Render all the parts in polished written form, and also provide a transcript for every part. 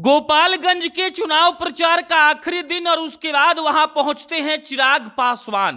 गोपालगंज के चुनाव प्रचार का आखिरी दिन और उसके बाद वहां पहुंचते हैं चिराग पासवान।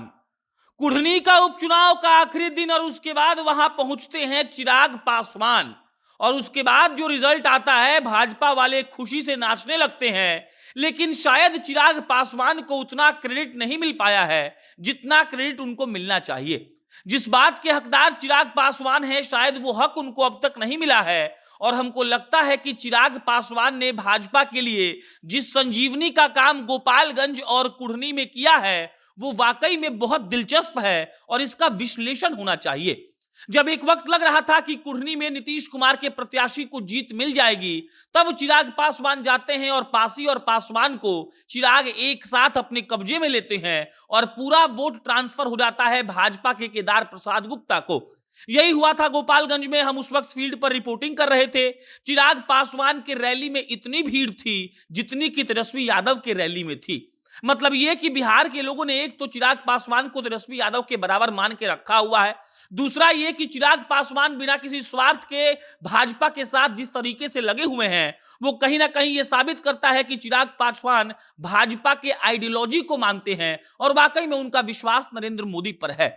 कुढ़नी का उपचुनाव का आखिरी दिन और उसके बाद वहां पहुंचते हैं चिराग पासवान। और उसके बाद जो रिजल्ट आता है, भाजपा वाले खुशी से नाचने लगते हैं। लेकिन शायद चिराग पासवान को उतना क्रेडिट नहीं मिल पाया है जितना क्रेडिट उनको मिलना चाहिए। जिस बात के हकदार चिराग पासवान है, शायद वो हक उनको अब तक नहीं मिला है। और हमको लगता है कि चिराग पासवान ने भाजपा के लिए जिस संजीवनी का काम गोपालगंज और कुढ़नी में किया है, वो वाकई में बहुत दिलचस्प है और इसका विश्लेषण होना चाहिए। जब एक वक्त लग रहा था कि कुढ़नी में नीतीश कुमार के प्रत्याशी को जीत मिल जाएगी, तब चिराग पासवान जाते हैं और पासी और पासवान को चिराग एक साथ अपने कब्जे में लेते हैं और पूरा वोट ट्रांसफर हो जाता है भाजपा के केदार प्रसाद गुप्ता को। यही हुआ था गोपालगंज में। हम उस वक्त फील्ड पर रिपोर्टिंग कर रहे थे। चिराग पासवान के रैली में इतनी भीड़ थी जितनी कि तेजस्वी यादव के रैली में थी। मतलब यह कि बिहार के लोगों ने एक तो चिराग पासवान को तेजस्वी यादव के बराबर मान के रखा हुआ है, दूसरा यह कि चिराग पासवान बिना किसी स्वार्थ के भाजपा के साथ जिस तरीके से लगे हुए हैं, वो कहीं ना कहीं यह साबित करता है कि चिराग पासवान भाजपा के आइडियोलॉजी को मानते हैं और वाकई में उनका विश्वास नरेंद्र मोदी पर है।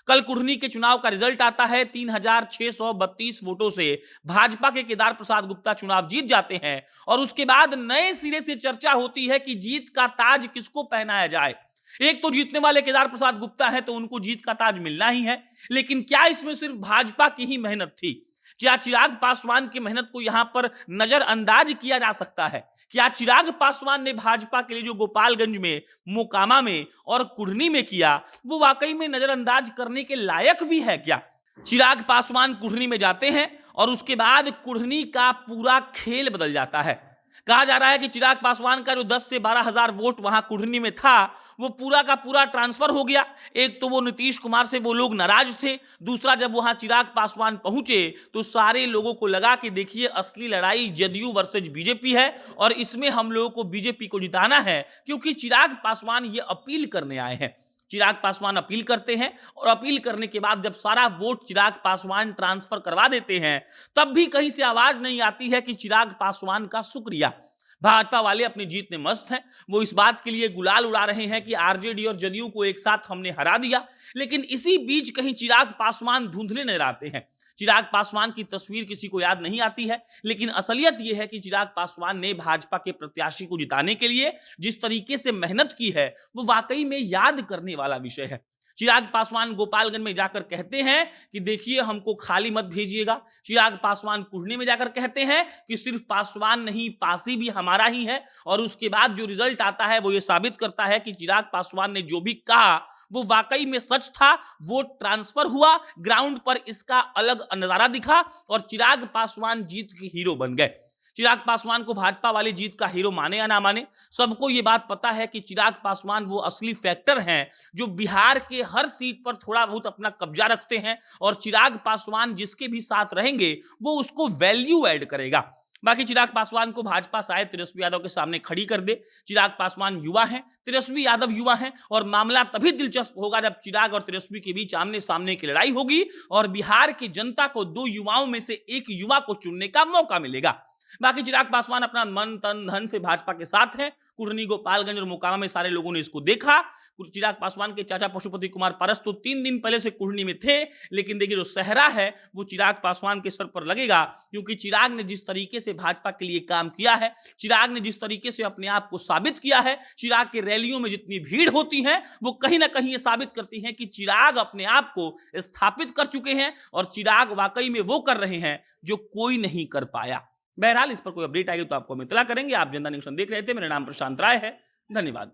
कल कुढ़नी के चुनाव का रिजल्ट आता है। 3632 वोटों से भाजपा के केदार प्रसाद गुप्ता चुनाव जीत जाते हैं और उसके बाद नए सिरे से चर्चा होती है कि जीत का ताज किसको पहनाया जाए। एक तो जीतने वाले केदार प्रसाद गुप्ता है तो उनको जीत का ताज मिलना ही है, लेकिन क्या इसमें सिर्फ भाजपा की ही मेहनत थी? क्या चिराग पासवान की मेहनत को यहां पर नजरअंदाज किया जा सकता है? क्या चिराग पासवान ने भाजपा के लिए जो गोपालगंज में, मोकामा में और कुढ़नी में किया, वो वाकई में नजरअंदाज करने के लायक भी है क्या? चिराग पासवान कुढ़नी में जाते हैं और उसके बाद कुढ़नी का पूरा खेल बदल जाता है। कहा जा रहा है कि चिराग पासवान का जो 10 से 12 हजार वोट वहां कुढ़नी में था, वो पूरा का पूरा ट्रांसफर हो गया। एक तो वो नीतीश कुमार से वो लोग नाराज थे, दूसरा जब वहां चिराग पासवान पहुंचे तो सारे लोगों को लगा कि देखिए असली लड़ाई जदयू वर्सेज बीजेपी है और इसमें हम लोगों को बीजेपी को जिताना है, क्योंकि चिराग पासवान ये अपील करने आए हैं। चिराग पासवान अपील करते हैं और अपील करने के बाद जब सारा वोट चिराग पासवान ट्रांसफर करवा देते हैं, तब भी कहीं से आवाज नहीं आती है कि चिराग पासवान का शुक्रिया। भाजपा वाले अपनी जीत में मस्त हैं। वो इस बात के लिए गुलाल उड़ा रहे हैं कि आरजेडी और जदयू को एक साथ हमने हरा दिया। लेकिन इसी बीच कहीं चिराग पासवान धुंधले नजर आते हैं। चिराग पासवान की तस्वीर किसी को याद नहीं आती है, लेकिन असलियत यह है कि चिराग पासवान ने भाजपा के प्रत्याशी को जिताने के लिए जिस तरीके से मेहनत की है, वो वाकई में याद करने वाला विषय है। चिराग पासवान गोपालगंज में जाकर कहते हैं कि देखिए हमको खाली मत भेजिएगा। चिराग पासवान कुढ़नी में जाकर कहते हैं कि सिर्फ पासवान नहीं, पासी भी हमारा ही है। और उसके बाद जो रिजल्ट आता है वो ये साबित करता है कि चिराग पासवान ने जो भी कहा वो वाकई में सच था। वोट ट्रांसफर हुआ, ग्राउंड पर इसका अलग नजारा दिखा और चिराग पासवान जीत के हीरो बन गए। चिराग पासवान को भाजपा वाली जीत का हीरो माने या ना माने, सबको यह बात पता है कि चिराग पासवान वो असली फैक्टर हैं जो बिहार के हर सीट पर थोड़ा बहुत अपना कब्जा रखते हैं और चिराग पासवान जिसके भी साथ रहेंगे वो उसको वैल्यू ऐड करेगा। बाकी चिराग पासवान को भाजपा शायद तेजस्वी यादव के सामने खड़ी कर दे। चिराग पासवान युवा हैं, तेजस्वी यादव युवा हैं और मामला तभी दिलचस्प होगा जब चिराग और तेजस्वी के बीच आमने सामने की लड़ाई होगी और बिहार की जनता को दो युवाओं में से एक युवा को चुनने का मौका मिलेगा। बाकी चिराग पासवान अपना मन तन धन से भाजपा के साथ हैं। कुढ़नी, गोपालगंज और मोकामा में सारे लोगों ने इसको देखा। चिराग पासवान के चाचा पशुपति कुमार पारस तो 3 दिन पहले से कुढ़नी में थे, लेकिन देखिए जो सहरा है वो चिराग पासवान के सर पर लगेगा, क्योंकि चिराग ने जिस तरीके से भाजपा के लिए काम किया है, चिराग ने जिस तरीके से अपने आप को साबित किया है, चिराग के रैलियों में जितनी भीड़ होती है वो कहीं ना कहीं ये साबित करती है कि चिराग अपने आप को स्थापित कर चुके हैं और चिराग वाकई में वो कर रहे हैं जो कोई नहीं कर पाया। बहरहाल इस पर कोई अपडेट आएगी तो आपको हम इत्तला करेंगे। आप जनता न्यूज़ देख रहे थे। मेरा नाम प्रशांत राय है। धन्यवाद।